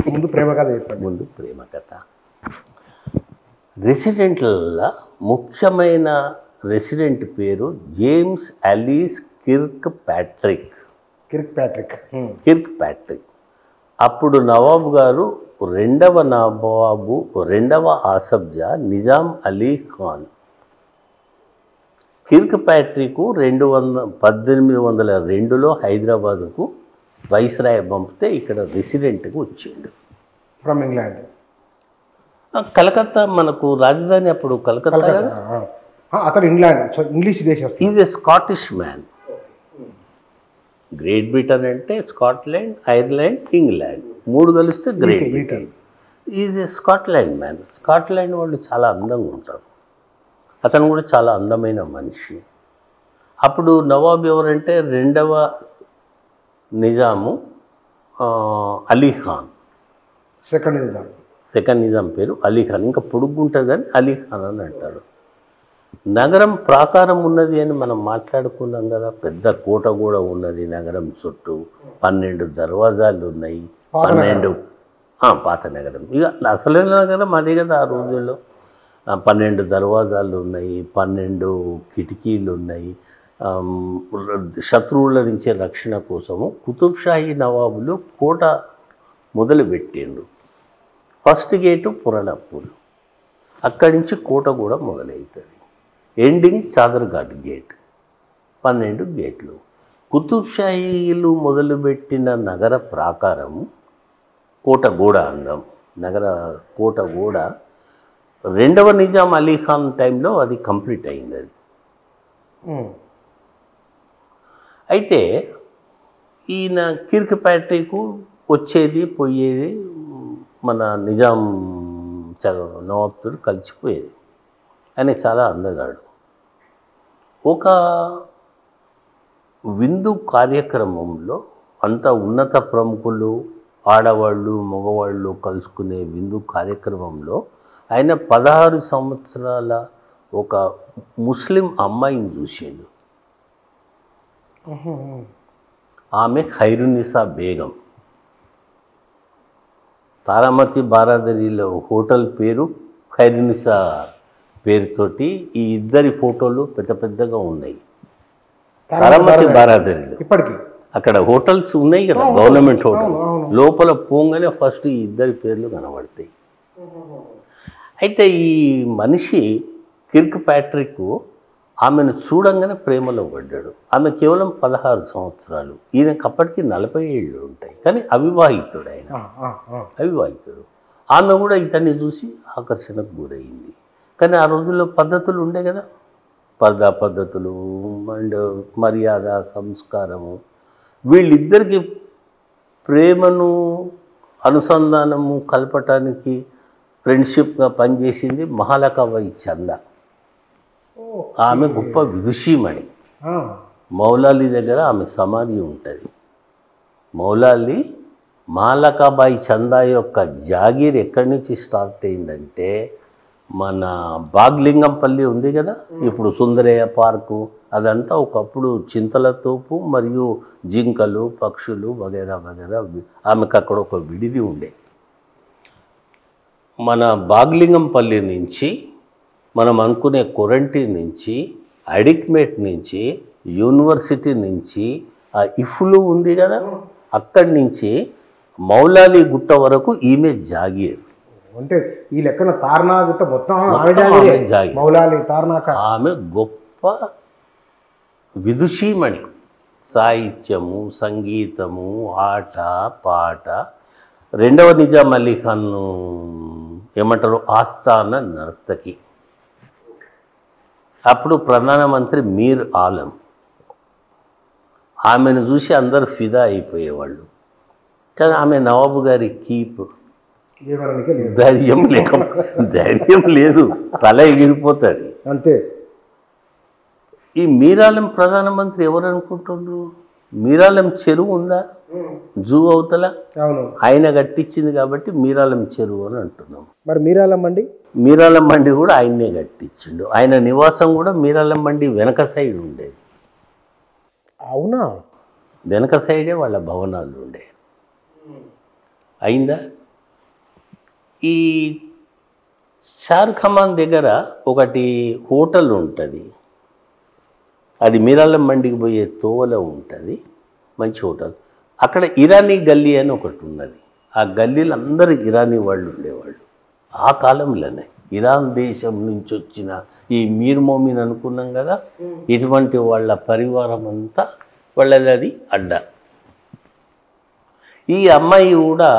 ముందు ప్రేమ కథ చెప్పండి. ముందు ప్రేమ కథ. రెసిడెంట్ల ముఖ్యమైన రెసిడెంట్ పేరు James Achilles Kirkpatrick. Kirkpatrick. అప్పుడు నవాబు గారు రెండవ ఆసబ్జా నిజాం అలీ ఖాన్. కిర్క్ ప్యాట్రిక్ 1802లో హైదరాబాదుకు వైస్రాయ్ పంపితే ఇక్కడ రెసిడెంట్గా వచ్చిండు. From England. కలకత్తా మనకు రాజధాని అప్పుడు కలకత్తా కదా. అతను ఇంగ్లీష్ దేశం. Is a Scottish man. Great Britain అంటే స్కాట్లాండ్, ఐర్లాండ్, ఇంగ్లాండ్ మూడు కలిస్తే great Britain. Is a Scotland man. Scotland వాళ్ళు చాలా అందంగా ఉంటారు. అతను కూడా చాలా అందమైన మనిషి. అప్పుడు నవాబ్ ఎవరంటే రెండవ నిజాము అలీఖాన్. సెకండ్ నిజాం పేరు అలీఖాన్. ఇంకా పొడుగుంటుంది అని అలీఖాన్ అని అంటారు. నగరం ప్రాకారం ఉన్నది అని మనం మాట్లాడుకున్నాం కదా. పెద్ద కోట కూడా ఉన్నది నగరం చుట్టూ. 12 దర్వాజాలు ఉన్నాయి. 12 పాత నగరం. ఇక అసలైన నగరం అదే కదా ఆ రోజుల్లో. 12 దర్వాజాలు ఉన్నాయి, 12 కిటికీలు ఉన్నాయి. శత్రువుల నుంచి రక్షణ కోసము కుతుబ్షాహీ నవాబులు కోట మొదలుపెట్టిండు. First gate Puranapur. అక్కడి నుంచి కోట కూడా మొదలవుతుంది. Ending Chaderghat gate. 12 గేట్లు. కుతుబ్షాహీలు మొదలుపెట్టిన నగర ప్రాకారము కోట గోడ అందం. కోట గోడ రెండవ నిజాం అలీఖాన్ టైంలో అది కంప్లీట్ అయింది. అది అయితే ఈయన కిర్క్ ప్యాట్రిక్ వచ్చేది పోయేది మన నిజాం నవాబ్తో కలిసిపోయేది. ఆయన చాలా అందగాడు. ఒక విందు కార్యక్రమంలో అంత ఉన్నత ప్రముఖులు, ఆడవాళ్ళు, మగవాళ్ళు కలుసుకునే విందు కార్యక్రమంలో ఆయన 16 సంవత్సరాల ఒక ముస్లిం అమ్మాయిని చూసిండు. ఆమె ఖైరునిసా బేగం. తారామతి బారాదరిలో హోటల్ పేరు ఖైరునిసా పేరుతోటి ఈ ఇద్దరి ఫోటోలు పెద్ద పెద్దగా ఉన్నాయి. తారామతి బారాదరిలో ఇప్పటికీ అక్కడ హోటల్స్ ఉన్నాయి కదా, గవర్నమెంట్ హోటల్. లోపల పోగానే ఫస్ట్ ఈ ఇద్దరి పేర్లు కనబడతాయి. అయితే ఈ మనిషి కిర్క్ ప్యాట్రిక్ ఆమెను చూడంగానే ప్రేమలో పడ్డాడు. ఆమె కేవలం 16 సంవత్సరాలు. ఈయనకి అప్పటికి 40 ఏళ్ళు ఉంటాయి. కానీ అవివాహితుడు ఆయన. అవివాహితుడు. ఆమె కూడా ఇతన్ని చూసి ఆకర్షణకు గురయింది. కానీ ఆ రోజుల్లో పద్ధతులు ఉండే కదా, పర్దా పద్ధతులు అండ్ మర్యాద, సంస్కారము. వీళ్ళిద్దరికి ప్రేమను అనుసంధానము కలపటానికి ఫ్రెండ్షిప్గా పనిచేసింది మహాలకాబాయి చందా. ఆమె గొప్ప విదుషీమణి. మౌలాలి దగ్గర ఆమె సమాధి ఉంటుంది. మౌలాలి మహాలకాబాయి చందా యొక్క జాగీర్ ఎక్కడి నుంచి స్టార్ట్ అయిందంటే మన బాగ్లింగంపల్లి ఉంది కదా, ఇప్పుడు సుందరయ్య పార్కు, అదంతా ఒకప్పుడు చింతల తోపు మరియు జింకలు, పక్షులు వగేరా వగేరా. ఆమెకు అక్కడ ఒక విడిది ఉండే. మన బాగ్లింగంపల్లి నుంచి మనం అనుకునే కొరంటి నుంచి, అడిక్మేట్ నుంచి, యూనివర్సిటీ నుంచి, ఆ ఇఫ్లు ఉంది కదా, అక్కడి నుంచి మౌలాలి గుట్ట వరకు ఈమె జాగీర్. అంటే ఈ లెక్కన తార్నా గుట్ట మొత్తం ఆమె గొప్ప విదుషీమణి. సాహిత్యము, సంగీతము, ఆట పాట. రెండవ నిజాం అలీ ఖాన్ ఏమంటారు, ఆస్థాన నర్తకి. అప్పుడు ప్రధానమంత్రి మీర్ ఆలం. ఆమెను చూసి అందరూ ఫిదా అయిపోయేవాళ్ళు. కానీ ఆమె నవాబు గారి కీప్. ధైర్యం లేదు, తల ఎగిరిపోతుంది అంతే. ఈ మీరాలం ప్రధానమంత్రి ఎవరు అనుకుంటుండ్రు? మీరాలం చెరువు ఉందా జూ అవతల, ఆయన కట్టించింది కాబట్టి మీరాలం చెరువు అని అంటున్నాం. మరి మీరాలం మండి కూడా ఆయన్నే కట్టించిండు. ఆయన నివాసం కూడా మీరాలం మండి వెనక సైడ్ ఉండేది. అవునా? వెనక సైడే వాళ్ళ భవనాలు ఉండేవి. అయిందా? ఈ షార్ ఖమాన్ దగ్గర ఒకటి హోటల్ ఉంటుంది, అది మీరాలం మండికి పోయే తోవలో ఉంటుంది, మంచి హోటల్. అక్కడ ఇరానీ గల్లీ అని ఒకటి ఉన్నది. ఆ గల్లీలో అందరూ ఇరానీ వాళ్ళు ఉండేవాళ్ళు. ఆ కాలంలోనే ఇరాన్ దేశం నుంచి వచ్చిన ఈ మీర్ మోమిన్ అనుకున్నాం కదా, ఇటువంటి వాళ్ళ పరివారం అంతా వాళ్ళది అడ్డా. ఈ అమ్మాయి కూడా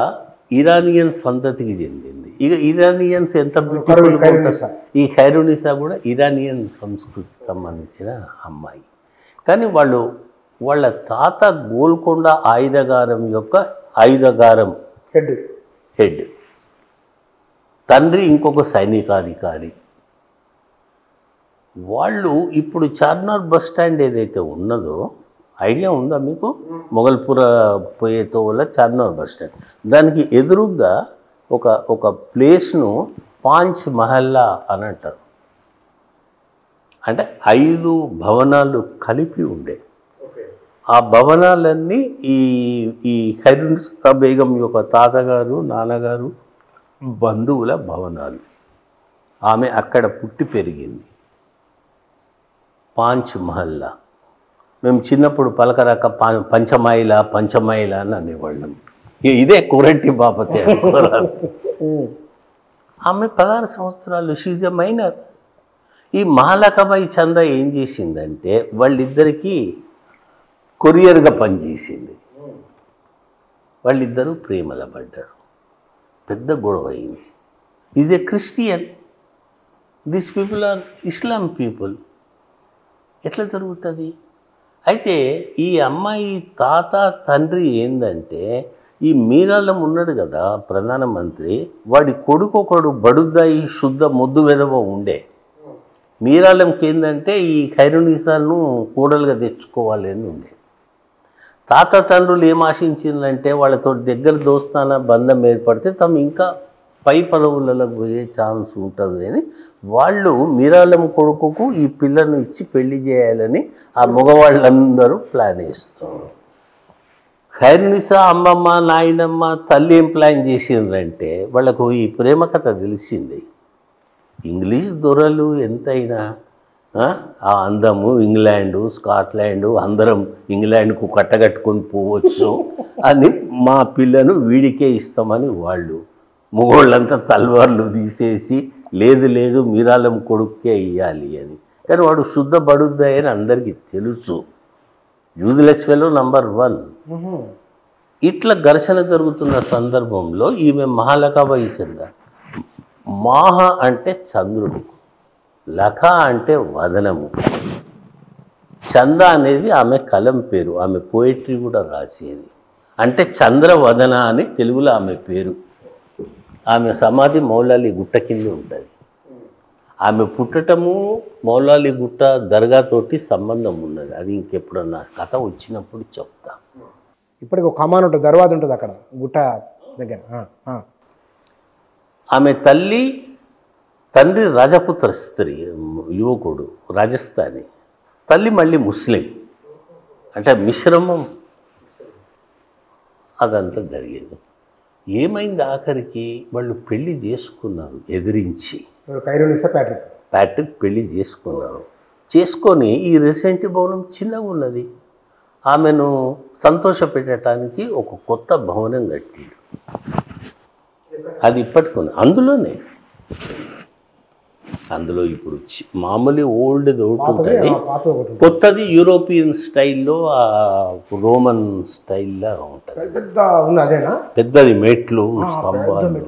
ఇరానియన్ సంతతికి చెందింది. ఇక ఇరానియన్స్ ఎంత బ్యూటిఫుల్ ఉంటారు. ఈ ఖైరునిసా కూడా ఇరానియన్ సంస్కృతికి సంబంధించిన అమ్మాయి. కానీ వాళ్ళ తాత గోల్కొండ ఆయుధగారం యొక్క ఆయుధగారం హెడ్, తండ్రి ఇంకొక సైనికాధికారి. వాళ్ళు ఇప్పుడు చార్మినార్ బస్ స్టాండ్ ఏదైతే ఉన్నదో, ఐడియా ఉందా మీకు? మొగల్పుర పోయేతో వల్ల చార్మినార్ బస్ స్టాండ్, దానికి ఎదురుగా ఒక ప్లేస్ను పాంచ్ మహల్లా అని అంటారు. అంటే 5 భవనాలు కలిపి ఉండే. ఆ భవనాలన్నీ ఈ ఖైరునిసా బేగం యొక్క తాతగారు, నాన్నగారు, బంధువుల భవనాలు. ఆమె అక్కడ పుట్టి పెరిగింది. పాంచ్ మహల్లా. మేము చిన్నప్పుడు పలకరాక పంచమైల అని అనేవాళ్ళం. ఇదే కోరంటి బాపతే అనుకోరాదు. ఆమె 16 సంవత్సరాలు, షీజ్ ఎ మైనర్. ఈ మహాలకాబాయి చందా ఏం చేసిందంటే వాళ్ళిద్దరికీ కొరియర్గా పనిచేసింది. వాళ్ళిద్దరూ ప్రేమలో పడ్డారు. పెద్ద గొడవ అయింది. Is a Christian, this people are Islam people. ఎట్లా జరుగుతుంది? అయితే ఈ అమ్మాయి తాత తండ్రి ఏందంటే, ఈ మీరాలం ఉన్నాడు కదా ప్రధానమంత్రి, వాడి కొడుకు ఒకడు బడుద్దాయి శుద్ధ మొద్దు వెదవ ఉండే. మీరాలంకి ఏంటంటే ఈ ఖైరునిసాను కూడలుగా తెచ్చుకోవాలి అని ఉండే. తాత తండ్రులు ఏం ఆశించిందంటే వాళ్ళతో దగ్గర దోస్తాన బంధం ఏర్పడితే తమ ఇంకా పై పదవులలో పోయే ఛాన్స్ ఉంటుంది అని వాళ్ళు మీరాలం కొడుకుకు ఈ పిల్లను ఇచ్చి పెళ్లి చేయాలని ఆ మగవాళ్ళందరూ ప్లాన్ వేస్తారు. ఖైరునిసా అమ్మమ్మ, నాయనమ్మ, తల్లి ఏం ప్లాన్ చేసిండ్రంటే వాళ్ళకు ఈ ప్రేమ కథ తెలిసింది. ఇంగ్లీష్ దొరలు ఎంతైనా ఆ అందము, ఇంగ్లాండు, స్కాట్లాండు, అందరం ఇంగ్లాండ్కు కట్టగట్టుకొని పోవచ్చు అని మా పిల్లను వీడికే ఇస్తామని వాళ్ళు మొగోళ్ళంతా తల్వార్లు తీసేసి లేదు మీరాలం కొడుక్కే ఇవ్వాలి అని. కానీ వాడు శుద్ధ బడుద్దాయని అందరికీ తెలుసు. Useless fellow number 1. ఇట్లా ఘర్షణ జరుగుతున్న సందర్భంలో ఈమె మహాలకాబాయి చందా, మాహ అంటే చంద్రుడు, లఖ అంటే వదనము, చంద అనేది ఆమె కలం పేరు. ఆమె పోయిటరీ కూడా రాసేది. అంటే చంద్రవదన అని తెలుగులో ఆమె పేరు. ఆమె సమాధి మౌలాలి గుట్ట కింద ఉంటుంది. ఆమె పుట్టటము మౌలాలి గుట్ట దర్గాతోటి సంబంధం ఉన్నది. అది ఇంకెప్పుడన్నా కథ వచ్చినప్పుడు చెప్తా. ఇప్పటికి ఒక కమాన్ ఉంటుంది, దర్వాజ ఉంటుంది అక్కడ గుట్ట దగ్గర. ఆమె తండ్రి రాజపుత్ర స్త్రీ, యువకుడు, రాజస్థానీ. తల్లి మళ్ళీ ముస్లిం. అంటే మిశ్రమం. అదంతా జరిగింది. ఏమైంది? ఆఖరికి వాళ్ళు పెళ్లి చేసుకున్నారు ఎదిరించి. ఖైరునిసా ప్యాట్రిక్ పెళ్లి చేసుకున్నారు. చేసుకొని ఈ రెసిడెంట్ భవనం చిన్నగా ఉన్నది. ఆమెను సంతోష పెట్టడానికి ఒక కొత్త భవనం కట్టిండు. అది ఇప్పటికొని అందులో ఇప్పుడు మామూలు ఓల్డ్ ఒకటి ఉంటుంది, కొత్తది యూరోపియన్ స్టైల్లో, రోమన్ స్టైల్లో ఉంటుంది. పెద్దది మెట్లు, స్తంభాలు,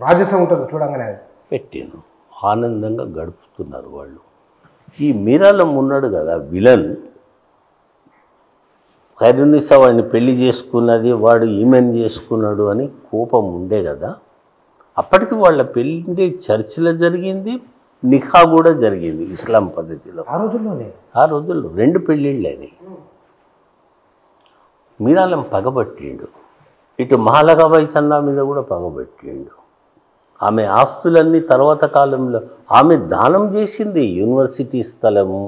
రాజసం ఉంటుంది చూడంగానే. పెట్టాను. ఆనందంగా గడుపుతున్నారు వాళ్ళు. ఈ మీరాలం ఉన్నాడు కదా విలన్, ఖైరునిసా వాడిని పెళ్లి చేసుకున్నది, వాడు ఈమెన్ చేసుకున్నాడు అని కోపం ఉండే కదా. అప్పటికి వాళ్ళ పెళ్లి చర్చిలో జరిగింది, నిఖా కూడా జరిగింది ఇస్లాం పద్ధతిలో. ఆ రోజుల్లో 2 పెళ్ళిళ్ళు అది. మీరాలం పగబట్టిండు. ఇటు మహాలకాబాయి చందా మీద కూడా పగబట్టిండు. ఆమె ఆస్తులన్నీ తర్వాత కాలంలో ఆమె దానం చేసింది. యూనివర్సిటీ స్థలము,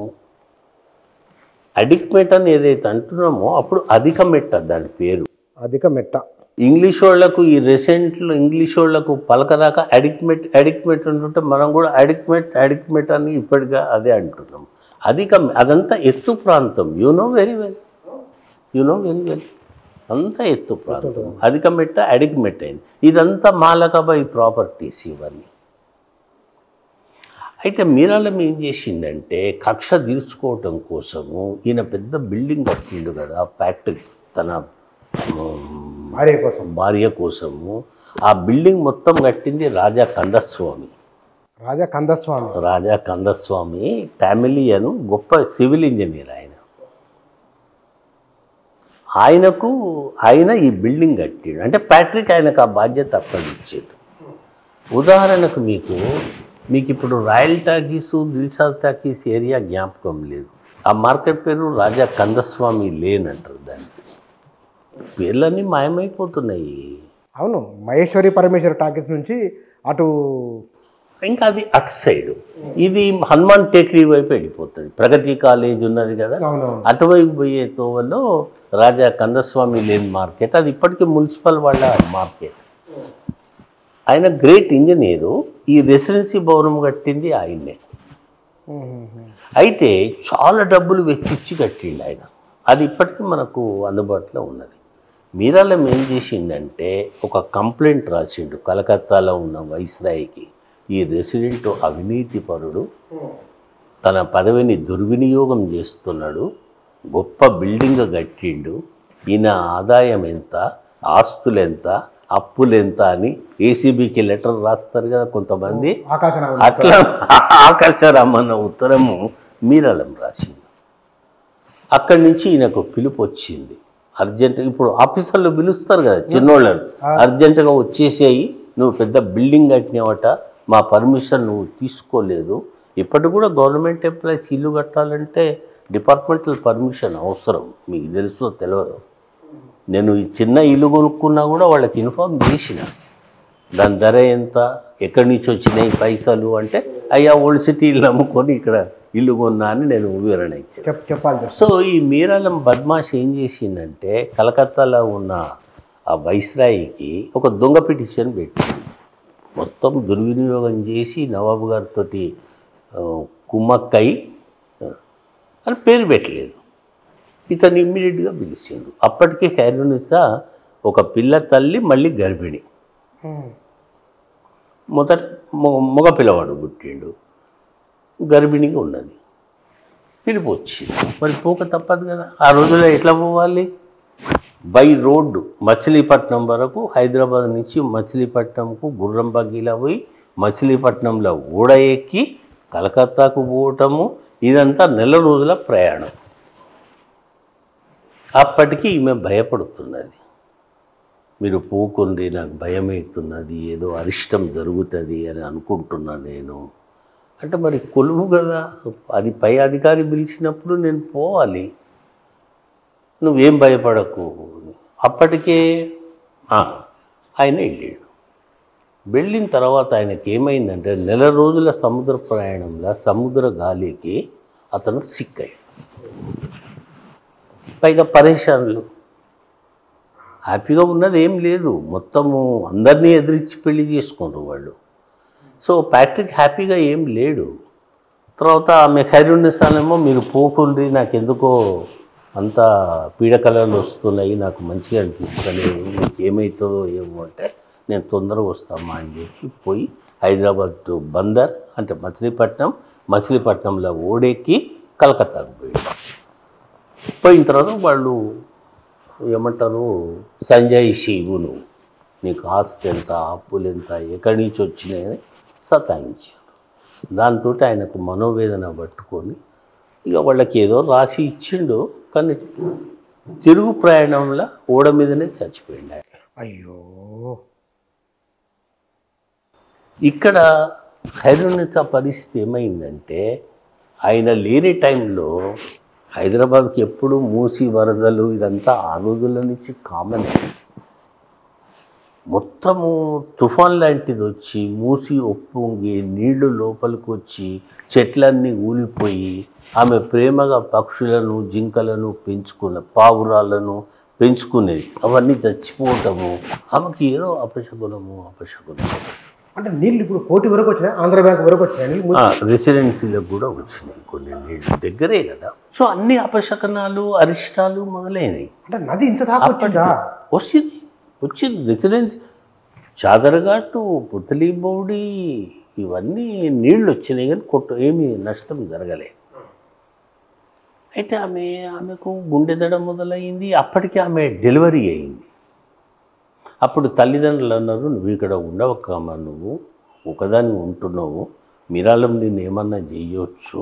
అడిక్ మెట్ అని ఏదైతే అంటున్నామో అప్పుడు అధిక మెట్ట దాని పేరు. అధిక మెట్ట. ఇంగ్లీష్ వాళ్ళకు ఈ రెసెంట్లో ఇంగ్లీష్ వాళ్ళకు పలకరాక అడిక్మెట్ అంటుంటే మనం కూడా అడిక్మెట్ అని ఇప్పటిగా అదే అంటున్నాం. అదంతా ఎత్తు ప్రాంతం. యు నో వెరీ వెల్ అంతా ఎత్తు ప్రాంతం. అధిక మెట్ట అడిక్మెట్ అయింది. ఇదంతా మాలకబాయి ప్రాపర్టీస్ ఇవన్నీ. అయితే మీరాలం ఏం చేసిందంటే కక్ష తీర్చుకోవటం కోసము ఈయన పెద్ద బిల్డింగ్ కట్టిండు కదా ఫ్యాక్టరీ తన భార్య కోసము. ఆ బిల్డింగ్ మొత్తం కట్టింది రాజా కందస్వామి ఫ్యామిలీయను గొప్ప సివిల్ ఇంజనీర్ ఆయన ఈ బిల్డింగ్ కట్టిండు. అంటే ఫ్యాక్టరీకి ఆయనకు ఆ బాధ్యత అప్పగించాడు. ఉదాహరణకు మీకు ఇప్పుడు royal talkies Dilshad talkies area జ్ఞాపకం లేదు. ఆ మార్కెట్ పేరు రాజా కందస్వామి లేన్ అంటారు. దానికి పేర్లన్నీ మాయమైపోతున్నాయి. అవును, మహేశ్వరి పరమేశ్వరి టాకీస్ నుంచి అటు ఇంకా అది అటు సైడు, ఇది హనుమాన్ టేకరీ వైపు వెళ్ళిపోతుంది. ప్రగతి కాలేజ్ ఉన్నది కదా, అటువైపు పోయే తోవలో రాజా కందస్వామి లేన్ మార్కెట్. అది ఇప్పటికీ మున్సిపల్ వాళ్ళ మార్కెట్. ఆయన గ్రేట్ ఇంజనీరు. ఈ రెసిడెన్సీ భవనం కట్టింది ఆయన్నే. అయితే చాలా డబ్బులు వెచ్చిచ్చి కట్టిండు ఆయన. అది ఇప్పటికీ మనకు అందుబాటులో ఉన్నది. మీరాలం ఏం చేసిండంటే ఒక కంప్లైంట్ రాసిండు కలకత్తాలో ఉన్న వైస్రాయికి. ఈ రెసిడెంట్ అవినీతిపరుడు, తన పదవిని దుర్వినియోగం చేస్తున్నాడు, గొప్ప బిల్డింగ్ కట్టిండు, ఈయన ఆదాయం ఎంత, ఆస్తులు ఎంత, అప్పులెంత అని ఏసీబీకి లెటర్ రాస్తారు కదా కొంతమంది. అట్లా ఆకాశరామన్న ఉత్తరము మీరాలం రాసింది. అక్కడి నుంచి ఈయనకు పిలుపు వచ్చింది. అర్జెంటుగా ఇప్పుడు ఆఫీసర్లు పిలుస్తారు కదా చిన్నోళ్ళని, అర్జెంటుగా వచ్చేసేయి, నువ్వు పెద్ద బిల్డింగ్ కట్టినావట, మా పర్మిషన్ నువ్వు తీసుకోలేదు. ఇప్పటికి కూడా గవర్నమెంట్ ఎంప్లాయీస్ ఇల్లు కట్టాలంటే డిపార్ట్మెంటల్ పర్మిషన్ అవసరం. మీకు తెలుసో తెలియదు. నేను ఈ చిన్న ఇల్లు కొనుక్కున్నా కూడా వాళ్ళకి ఇన్ఫార్మ్ చేసిన దాని ధర ఎంత, ఎక్కడి నుంచి వచ్చినాయి పైసలు అంటే, అయ్యా ఓల్డ్ సిటీ ఇల్లు అమ్ముకొని ఇక్కడ ఇల్లు కొన్నా అని నేను వివరణ ఇచ్చాను. సో ఈ మీరాలం బద్మాష్ ఏం చేసిందంటే కలకత్తాలో ఉన్న ఆ వైస్రాయికి ఒక దొంగ పిటిషన్ పెట్టింది. మొత్తం దుర్వినియోగం చేసి నవాబు గారితో కుమ్మక్కై అని పేరు పెట్టలేదు. ఇతను ఇమ్మీడియట్గా పిలిచిండు. అప్పటికే ఖైరునిసా ఒక పిల్ల తల్లి, మళ్ళీ గర్భిణి. మగ పిల్లవాడు పుట్టిండు, గర్భిణిగా ఉన్నది. పిలుపు వచ్చింది. మరి పోక తప్పదు కదా. ఆ రోజుల్లో ఎట్లా పోవాలి? బై రోడ్డు మచిలీపట్నం వరకు, హైదరాబాద్ నుంచి మచిలీపట్నంకు గుర్రం బగ్గీలా పోయి మచిలీపట్నంలో ఊడ ఎక్కి కలకత్తాకు పోవటము, ఇదంతా నెల రోజుల ప్రయాణం. అప్పటికి ఈమె భయపడుతున్నది. మీరు పోకుండి, నాకు భయం అవుతున్నది, ఏదో అరిష్టం జరుగుతుంది అని అనుకుంటున్నా నేను అంటే. మరి కొలువు కదా, అది పై అధికారి పిలిచినప్పుడు నేను పోవాలి, నువ్వేం భయపడకు. అప్పటికే ఆయన వెళ్ళాడు. వెళ్ళిన తర్వాత ఆయనకి ఏమైందంటే నెల రోజుల సముద్ర ప్రయాణంలో సముద్ర గాలికి అతను సిక్కయ్యాడు. పైగా పరేషాన్లు. హ్యాపీగా ఉన్నది ఏం లేదు, మొత్తము అందరినీ ఎదిరించి పెళ్లి చేసుకున్నారు వాళ్ళు. సో ప్యాట్రిక్ హ్యాపీగా ఏం లేడు. తర్వాత ఆమె ఖైరునిసానేమో మీరు పోకుండ్రి, నాకెందుకో అంత పీడకలలు వస్తున్నాయి, నాకు మంచిగా అనిపిస్తలేదు, మీకు ఏమవుతుందో ఏమో అంటే, నేను తొందరగా వస్తామా అని చెప్పి పోయి హైదరాబాద్ టు బందర్ అంటే మచిలీపట్నంలో ఓడెక్కి కలకత్తాకు పోయిన తర్వాత వాళ్ళు ఏమంటారు, సంజయ్ శివును నీకు ఆస్తి ఎంత, అప్పులు ఎంత, ఎక్కడి నుంచి వచ్చినాయని సతాయించారు. దాంతో ఆయనకు మనోవేదన పట్టుకొని ఇక వాళ్ళకి ఏదో రాసి ఇచ్చిండు. కానీ తిరుగు ప్రయాణంలో ఓడ మీదనే చచ్చిపోయింది ఆయన. అయ్యో. ఇక్కడ ఖైరునిసా పరిస్థితి ఏమైందంటే, ఆయన లేని టైంలో హైదరాబాద్కి ఎప్పుడు మూసి వరదలు ఇదంతా ఆ రోజుల నుంచి కామన్. మొత్తము తుఫాన్ లాంటిది వచ్చి మూసి ఒప్పొంగి నీళ్లు లోపలికి వచ్చి చెట్లన్నీ ఊలిపోయి, ఆమె ప్రేమగా పక్షులను జింకలను పెంచుకున్న పావురాలను పెంచుకునేది, అవన్నీ చచ్చిపోవటము, ఆమెకి ఏదో అపశకునము. అంటే నీళ్ళు ఇప్పుడు కోటి వరకు వచ్చినాయి, ఆంధ్ర బ్యాంక్ వరకు వచ్చినాయి నీళ్ళు. రెసిడెన్సీలకు కూడా వచ్చినాయి కొన్ని నీళ్ళు, దగ్గరే కదా. సో అన్ని అపశకనాలు, అరిష్టాలు మొదలైనవి. అంటే నది ఇంత దాకా వచ్చిందా? వచ్చింది రెసిడెన్సీ, చాదరఘాటు, పుతలీబౌడి, ఇవన్నీ నీళ్ళు వచ్చినాయి కానీ ఏమీ నష్టం జరగలేదు. అయితే ఆమెకు గుండెదడ మొదలైంది. అప్పటికి ఆమె డెలివరీ అయింది. అప్పుడు తల్లిదండ్రులు అన్నారు, నువ్వు ఇక్కడ ఉండవక్కమ్మా, నువ్వు ఒకదాన్ని ఉంటున్నావు, మిరాలం నిన్ను ఏమన్నా చేయొచ్చు,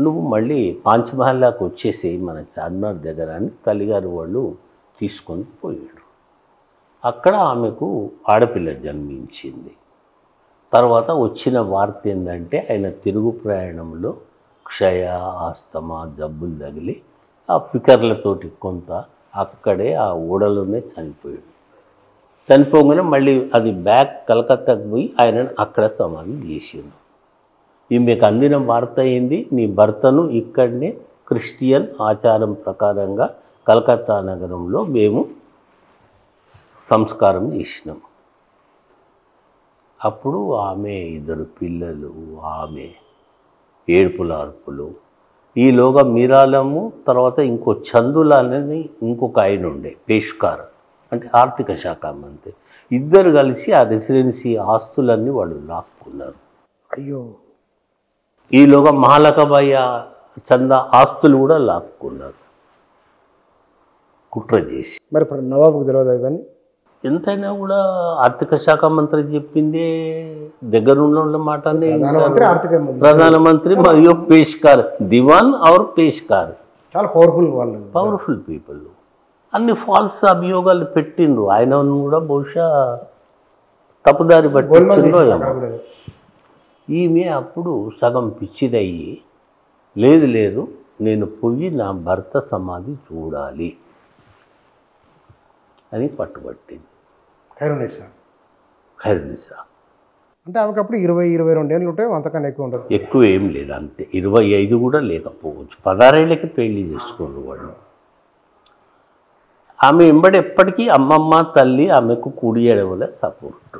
నువ్వు మళ్ళీ పాంచమహల్లాకు వచ్చేసేయి మన చార్మినార్ దగ్గర అని తల్లిగారు వాళ్ళు తీసుకొని పోయాడు. అక్కడ ఆమెకు ఆడపిల్ల జన్మించింది. తర్వాత వచ్చిన వార్త ఏంటంటే ఆయన తిరుగు ప్రయాణంలో క్షయ, ఆస్తమా జబ్బులు తగిలి ఆ ఫికర్లతోటి కొంత అక్కడే ఆ ఓడలోనే చనిపోయాడు. చనిపోగానే మళ్ళీ అది బ్యాక్ కలకత్తాకు పోయి ఆయనను అక్కడ సమాధి చేసిండు. ఈమెకు అందిన వార్త అయింది, నీ భర్తను ఇక్కడనే క్రిస్టియన్ ఆచారం ప్రకారంగా కలకత్తా నగరంలో మేము సంస్కారం చేసినాం. అప్పుడు ఆమె 2 పిల్లలు, ఆమె ఏడుపులార్పులు. ఈలోగా మీరాలము తర్వాత ఇంకో చందుల అనేది ఇంకొక ఆయన ఉండే పేష్కార్, అంటే ఆర్థిక శాఖ మంత్రి, ఇద్దరు కలిసి ఆ రెసిడెన్సీ ఆస్తులన్నీ వాళ్ళు లాక్కున్నారు. అయ్యో. ఈలోగా మహాలకబాయి చంద ఆస్తులు కూడా లాక్కున్నారు కుట్ర చేసి. మరి నవాబుకు తెలియదు ఇవన్నీ? ఎంతైనా కూడా ఆర్థిక శాఖ మంత్రి చెప్పిందే దగ్గరున్న మాటనే. ప్రధానమంత్రి మరియు పేష్కార్, దివాన్ ఆర్ పేష్కార్ చాలా పవర్ఫుల్ వాళ్ళు, పవర్ఫుల్ పీపుల్. అన్ని ఫాల్స్ అభియోగాలు పెట్టిండ్రు. ఆయన కూడా బహుశా తప్పుదారి పట్టిందో ఏమో. ఈమె అప్పుడు సగం పిచ్చిదయ్యి, లేదు నేను పోయి నా భర్త సమాధి చూడాలి అని పట్టుబట్టింది. ఖైరునిసా అంటే ఆమెకు అప్పుడు 20-22 ఏళ్ళు ఉంటాయి, అంతకన్నా ఎక్కువ ఉండదు. ఎక్కువ ఏం లేదు, అంతే 25 కూడా లేకపోవచ్చు. 16 ఏళ్ళకి పెళ్లి చేసుకోరు వాళ్ళు. ఆమె వెంబడి ఎప్పటికీ అమ్మమ్మ తల్లి ఆమెకు కుడి ఎడవల సపోర్ట్.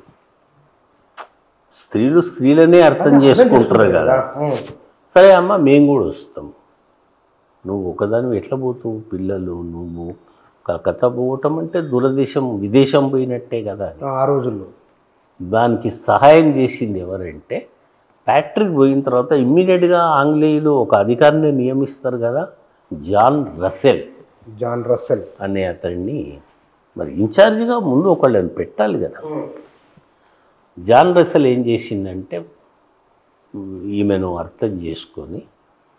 స్త్రీలనే అర్థం చేసుకుంటారు కదా. సరే అమ్మ, మేము కూడా వస్తాం, నువ్వు ఒకదాని ఎట్లా పోతావు, పిల్లలు, నువ్వు కలకత్తా పోవటం అంటే దురదేశం, విదేశం పోయినట్టే కదా ఆ రోజుల్లో. దానికి సహాయం చేసింది ఎవరంటే, ఫ్యాక్టరీకి పోయిన తర్వాత ఇమ్మీడియట్గా ఆంగ్లేయులు ఒక అధికారిని నియమిస్తారు కదా, జాన్ రస్సెల్ అనే అతన్ని మరి ఇన్ఛార్జిగా ముందు ఒకళ్ళని పెట్టాలి కదా. జాన్ రస్సెల్ ఏం చేసిందంటే, ఈమెను అర్థం చేసుకొని,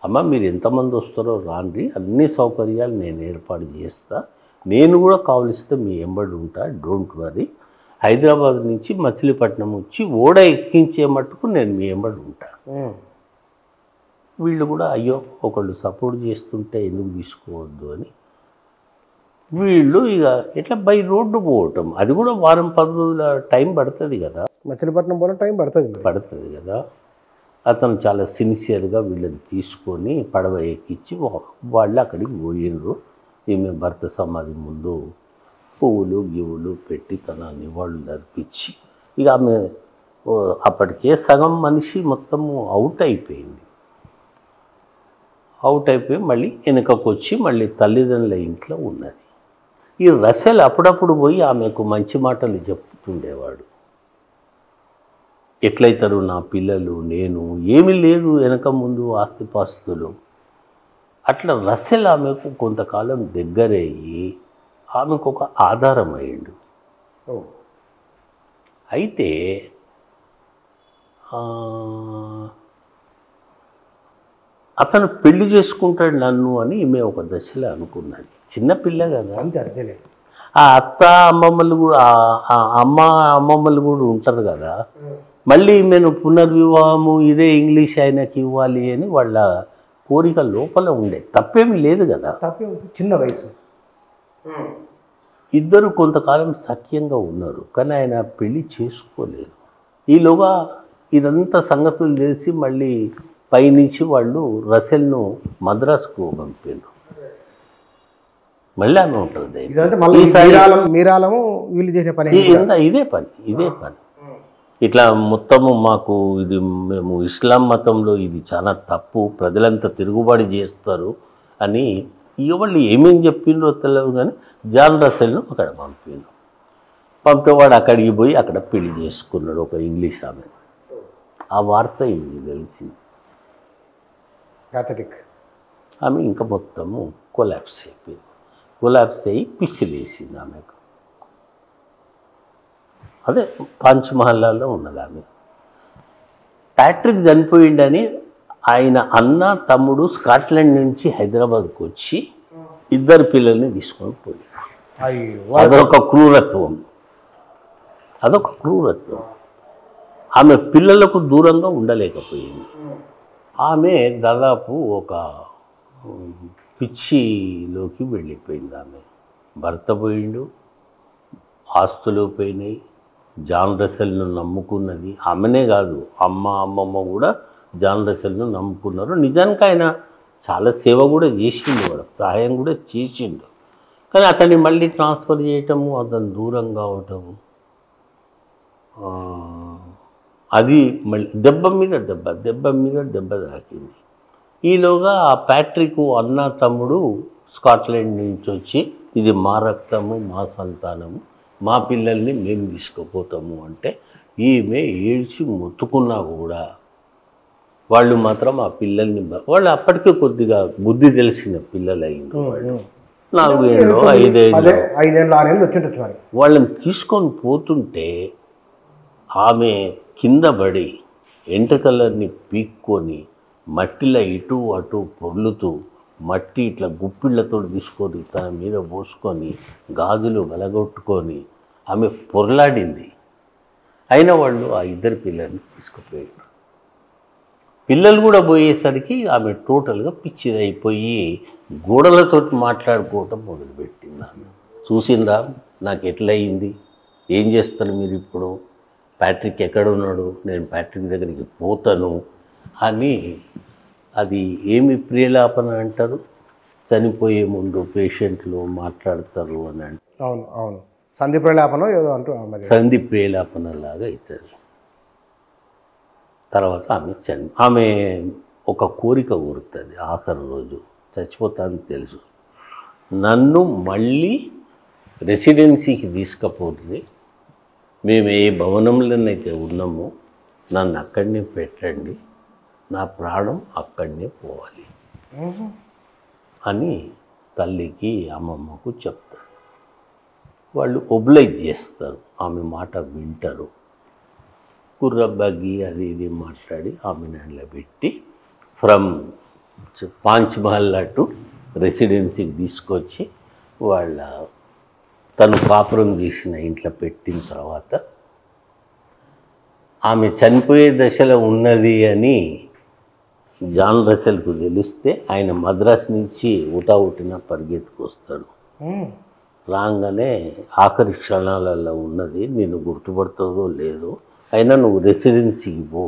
అమ్మ మీరు ఎంతమంది వస్తారో రాండి, అన్ని సౌకర్యాలు నేను ఏర్పాటు చేస్తా, నేను కూడా కావలిస్తే మీ ఎంబడి ఉంటా, డోంట్ వరీ, హైదరాబాద్ నుంచి మచిలీపట్నం వచ్చి ఓడ ఎక్కించే మట్టుకు నేను మీ ఎంబడి ఉంటా. వీళ్ళు కూడా అయ్యో ఒకళ్ళు సపోర్ట్ చేస్తుంటే ఎందుకు తీసుకోవద్దు అని వీళ్ళు ఇక ఎట్లా బై రోడ్డు పోవటం. అది కూడా వారం 10 రోజుల టైం పడుతుంది కదా, మచిలీపట్నం పోవడం టైం పడుతుంది కదా. అతను చాలా సిన్సియర్గా వీళ్ళని తీసుకొని పడవ ఎక్కించి వాళ్ళు అక్కడికి పోయిండ్రు. ఈమె భర్త సమాధి ముందు పువ్వులు గివ్వులు పెట్టి తన నివాళులు అర్పించి, ఇక ఆమె అప్పటికే సగం మనిషి మొత్తము అవుట్ అయిపోయి మళ్ళీ వెనుకకు వచ్చి మళ్ళీ తల్లిదండ్రుల ఇంట్లో ఉన్నది. ఈ రసెల్ అప్పుడప్పుడు పోయి ఆమెకు మంచి మాటలు చెప్తుండేవాడు. ఎట్లయితారు నా పిల్లలు, నేను, ఏమీ లేదు వెనక ముందు ఆస్తిపాస్తులు. అట్లా రసెల్ ఆమెకు కొంతకాలం దగ్గరయ్యి ఆమెకు ఒక ఆధారం అయ్యిండు. అయితే అతను పెళ్లి చేసుకుంటాడు నన్ను అని ఈమె ఒక దశలో అనుకున్నది. చిన్నపిల్ల కదా, ఆ అత్త అమ్మమ్మలు కూడా అమ్మమ్మలు కూడా ఉంటారు కదా, మళ్ళీ ఈమెను పునర్వివాహము ఇదే ఇంగ్లీష్ ఆయనకి ఇవ్వాలి అని వాళ్ళ కోరిక లోపల ఉండే. తప్పేమి లేదు కదా, చిన్న వయసు. ఇద్దరు కొంతకాలం సఖ్యంగా ఉన్నారు, కానీ ఆయన పెళ్లి చేసుకోలేదు. ఈలోగా ఇదంతా సంగతులు తెలిసి మళ్ళీ పైనుంచి వాళ్ళు రసెల్ను మద్రాసుకు పంపారు. మళ్ళీ ఆమె ఉంటుంది ఇదంటే మళ్ళీ మీరాలము వీళ్ళు చేసే పని ఇదే పని ఇట్లా మొత్తము మాకు ఇది మేము ఇస్లాం మతంలో ఇది చాలా తప్పు, ప్రజలంతా తిరుగుబాటు చేస్తారు అని వాళ్ళు ఏమేమి చెప్పిండ్రో తెలియదు. కానీ జాన్ రసెల్ను అక్కడ పంపితే వాడు అక్కడికి పోయి అక్కడ పెళ్లి చేసుకున్నాడు ఒక ఇంగ్లీష్ ఆమె. ఆ వార్త ఇది తెలిసింది. ఆమె ఇంకా మొత్తము కొలాప్స్ అయిపోయింది. కొలాప్స్ అయ్యి పిచ్చిలేసింది ఆమెకు. అదే పంచమహల్లాలో ఉన్నది ఆమె. ప్యాట్రిక్ చనిపోయిండని ఆయన అన్న తమ్ముడు స్కాట్లాండ్ నుంచి హైదరాబాద్కు వచ్చి ఇద్దరు పిల్లల్ని తీసుకొని పోయి, అదొక క్రూరత్వం. ఆమె పిల్లలకు దూరంగా ఉండలేకపోయింది. ఆమె దాదాపు ఒక పిచ్చిలోకి వెళ్ళిపోయింది. ఆమె భర్త పోయిండు, ఆస్తులు పోయినాయి, జాన్ రసెల్ను నమ్ముకున్నది. ఆమెనే కాదు, అమ్మమ్మ కూడా జాన్ రసెల్ను నమ్ముకున్నారు. నిజానికి ఆయన చాలా సేవ కూడా చేసిండు, వాడు సహాయం కూడా చేసిండు. కానీ అతన్ని మళ్ళీ ట్రాన్స్ఫర్ చేయటము, అతను దూరం కావటము, అది మళ్ళీ దెబ్బ మీద దెబ్బ తాకింది. ఈలోగా ఆ ప్యాట్రిక్ అన్న తమ్ముడు స్కాట్లాండ్ నుంచి వచ్చి ఇది మా రక్తము, మా సంతానము, మా పిల్లల్ని మేము తీసుకుపోతాము అంటే ఈమె ఏడ్చి మొత్తుకున్నా కూడా వాళ్ళు మాత్రం ఆ పిల్లల్ని, వాళ్ళు అప్పటికే కొద్దిగా బుద్ధి తెలిసిన పిల్లలు అయింది. వాళ్ళు 4 ఏళ్ళు 5 ఏళ్ళు వాళ్ళని తీసుకొని పోతుంటే ఆమె కింద పడి ఎంటకలన్నీ పీక్కొని మట్టిలో ఇటు అటు పొర్లుతూ మట్టి ఇట్లా గుప్పిళ్లతో తీసుకొని తన మీద పోసుకొని గాజులు వెలగొట్టుకొని ఆమె పొరలాడింది. అయినా వాళ్ళు ఆ ఇద్దరు పిల్లల్ని తీసుకుపోయారు. పిల్లలు కూడా పోయేసరికి ఆమె టోటల్గా పిచ్చిదైపోయి గోడలతో మాట్లాడుకోవటం మొదలుపెట్టింది. ఆమె చూసిందా నాకు ఎట్లయింది, ఏం చేస్తారు మీరు ఇప్పుడు, ప్యాట్రిక్ ఎక్కడున్నాడు, నేను ప్యాట్రిక్ దగ్గరికి పోతాను అని. అది ఏమి ప్రియలాపన అంటారు, చనిపోయే ముందు పేషెంట్లు మాట్లాడతారు అని అంటారు. అవును సంధి ప్రియలాపన ఏదో అంటూ సంధి ప్రియలాపన లాగా అవుతుంది. తర్వాత ఆమె ఒక కోరిక కోరుతుంది. ఆఖరి రోజు చచ్చిపోతానని తెలుసు, నన్ను మళ్ళీ రెసిడెన్సీకి తీసుకుపోతుంది, మేము ఏ భవనంలోనైతే ఉన్నామో నన్ను అక్కడనే పెట్టండి, నా ప్రాణం అక్కడనే పోవాలి అని తల్లికి అమ్మమ్మకు చెప్తారు. వాళ్ళు ఒబ్లైజ్ చేస్తారు, ఆమె మాట వింటారు. కుర్రబ్బగి అది ఇది మాట్లాడి ఆమెను అందులో పెట్టి ఫ్రమ్ పాంచ్మహల్లా టు రెసిడెన్సీకి తీసుకొచ్చి వాళ్ళ తను కాపురం చేసిన ఇంట్లో పెట్టిన తర్వాత ఆమె చనిపోయే దశలో ఉన్నది అని జాన్ రసెల్కు తెలిస్తే ఆయన మద్రాసు నుంచి ఉటావుటిన పరిగెత్తుకొస్తాడు. రాగానే ఆఖరి క్షణాలలో ఉన్నది, నేను గుర్తుపడుతుందో లేదో, అయినా నువ్వు రెసిడెన్సీకి పో,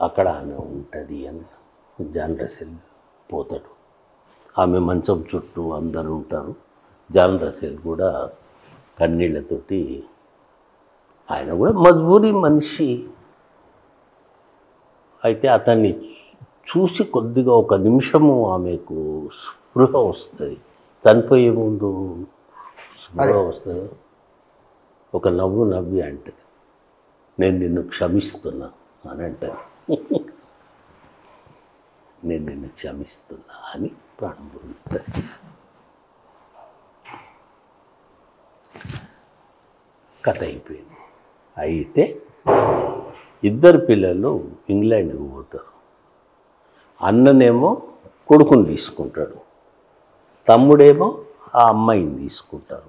అక్కడ ఆమె ఉంటుంది అని జాన్ రసెల్ పోతాడు. ఆమె మంచం చుట్టూ అందరు ఉంటారు. జాన్ రసెల్ కూడా కన్నీళ్లతోటి, ఆయన కూడా మజ్బూరీ మనిషి అయితే అతన్ని చూసి కొద్దిగా ఒక నిమిషము ఆమెకు స్పృహ వస్తుంది. చనిపోయే ముందు స్పృహ వస్తుంది, ఒక నవ్వు నవ్వి అంటది, నేను నిన్ను క్షమిస్తున్నా అని అంటాను. నేను నిన్ను క్షమిస్తున్నా అని ప్రాణం పొందుతుంది. కథ అయిపోయింది. అయితే ఇద్దరు పిల్లలు ఇంగ్లాండ్కి పోతారు. అన్ననేమో కొడుకుని తీసుకుంటాడు, తమ్ముడేమో ఆ అమ్మాయిని తీసుకుంటారు.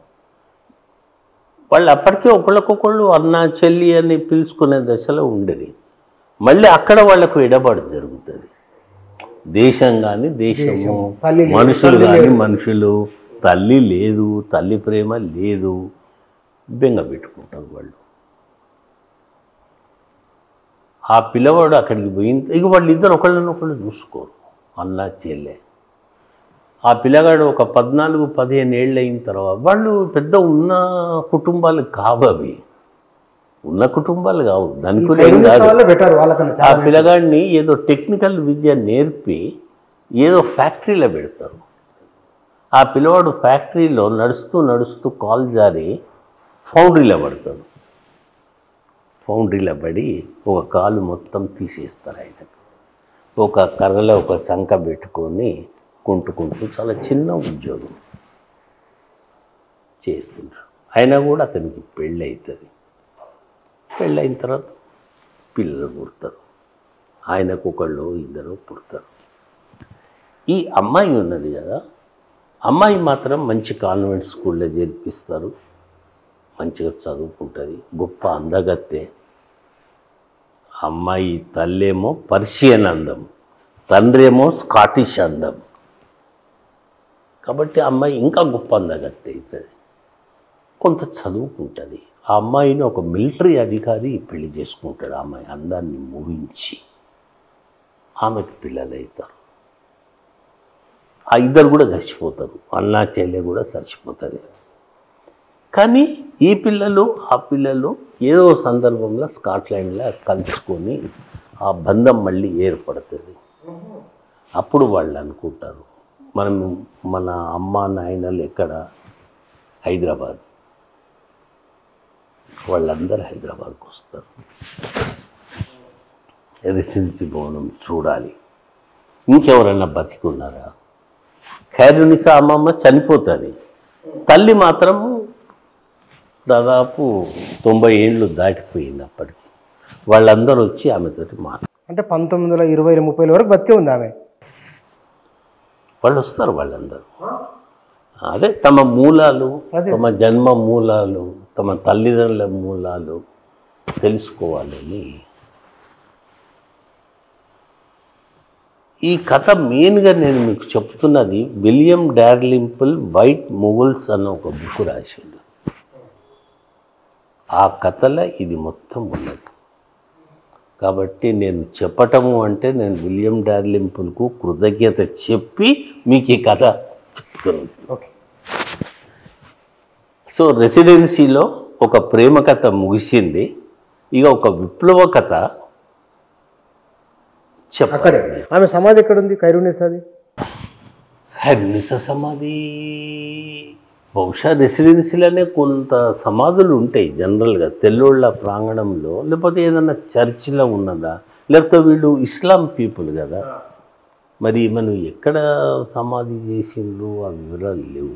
వాళ్ళు అప్పటికే ఒకళ్ళకొకళ్ళు అన్న చెల్లి అని పిలుచుకునే దశలో ఉండేది. మళ్ళీ అక్కడ వాళ్ళకు ఎడబాటు జరుగుతుంది. దేశం కానీ దేశము, మనుషులు కానీ మనుషులు, తల్లి లేదు, తల్లి ప్రేమ లేదు, బెంగ పెట్టుకుంటారు వాళ్ళు. ఆ పిల్లవాడు అక్కడికి పోయింది. ఇక వాళ్ళు ఇద్దరు ఒకళ్ళనొకళ్ళు చూసుకోరు, అన్న చెల్లె. ఆ పిల్లగాడు ఒక 14-15 ఏళ్ళు అయిన తర్వాత వాళ్ళు పెద్ద ఉన్న కుటుంబాలు కావు, అవి ఉన్న కుటుంబాలు కావు, దానికి ఏం కాదు. బెటర్ వాళ్ళకన్నా. ఆ పిల్లగాడిని ఏదో టెక్నికల్ విద్య నేర్పి ఏదో ఫ్యాక్టరీలో పెడతారు. ఆ పిల్లవాడు ఫ్యాక్టరీలో నడుస్తూ నడుస్తూ కాలు జారి ఫౌండరీలో పడతాడు. ఫౌండరీలో పడి ఒక కాలు మొత్తం తీసేస్తారు. ఆయనకు ఒక కర్రలో ఒక చంక పెట్టుకొని కుంటుకుంటూ చాలా చిన్న ఉద్యోగం చేస్తుంటారు. అయినా కూడా అతనికి పెళ్ళి అవుతుంది. పెళ్ళైన తర్వాత పిల్లలు పుడతారు. ఆయనకు ఒకళ్ళు ఇద్దరు పుడతారు. ఈ అమ్మాయి ఉన్నది కదా, అమ్మాయి మాత్రం మంచి కాన్వెంట్ స్కూల్లో చేర్పిస్తారు. మంచిగా చదువుకుంటుంది, గొప్ప అందగత్తే. అమ్మాయి తల్లేమో పర్షియన్ అందం, తండ్రేమో స్కాటిష్ అందం. కాబట్టి అమ్మాయి ఇంకా గొప్ప అందగత్తే అవుతుంది. కొంత చదువుకుంటుంది. ఆ అమ్మాయిని ఒక మిలిటరీ అధికారి పెళ్లి చేసుకుంటాడు. ఆ అమ్మాయి అందాన్ని ముగించి ఆమెకు పిల్లలు అవుతారు. ఆ ఇద్దరు కూడా చచ్చిపోతారు. అన్నా చెల్లె కూడా చచ్చిపోతుంది. కానీ ఈ పిల్లలు ఆ పిల్లలు ఏదో సందర్భంలో స్కాట్లాండ్లో కలుసుకొని ఆ బంధం మళ్ళీ ఏర్పడుతుంది. అప్పుడు వాళ్ళు అనుకుంటారు, మన అమ్మ నాయనలు ఎక్కడ? హైదరాబాద్. వాళ్ళందరూ హైదరాబాద్కు వస్తారు. రెసిడెన్సీ భవనం చూడాలి. ఇంకెవరన్నా బతికున్నారా? ఖైరునిసా అమ్మమ్మ చనిపోతుంది. తల్లి మాత్రం దాదాపు 90 ఏళ్ళు దాటిపోయింది. అప్పటికి వాళ్ళందరూ వచ్చి ఆమెతోటి అంటే 1920-30 వరకు బతికే ఉంది ఆమె. వాళ్ళు వస్తారు. వాళ్ళందరూ అదే తమ మూలాలు, తమ జన్మ మూలాలు, తమ తల్లిదండ్రుల మూలాలు తెలుసుకోవాలని. ఈ కథ మెయిన్గా నేను మీకు చెప్తున్నది, విలియం డాల్రింపుల్ వైట్ మొగుల్స్ అన్న ఒక బుక్ రాసిండు. ఆ కథలో ఇది మొత్తం ఉన్నది. కాబట్టి నేను చెప్పటము అంటే నేను విలియం డాల్రింపుల్కు కృతజ్ఞత చెప్పి మీకు ఈ కథ చెప్తున్నాను. ఓకే. సో రెసిడెన్సీలో ఒక ప్రేమ కథ ముగిసింది. ఇక ఒక విప్లవ కథ అక్కడే. ఆమె సమాధి ఎక్కడ ఉంది? ఖైరునిసాది. ఖైరునిసా సమాధి బహుశా రెసిడెన్సీలోనే కొంత సమాధులు ఉంటాయి జనరల్గా, తెల్లోళ్ళ ప్రాంగణంలో, లేకపోతే ఏదన్నా చర్చిలో ఉన్నదా, లేకపోతే వీళ్ళు ఇస్లాం పీపుల్ కదా, మరి మనం ఎక్కడ సమాధి చేసిండ్రు ఆ వివరాలు లేవు.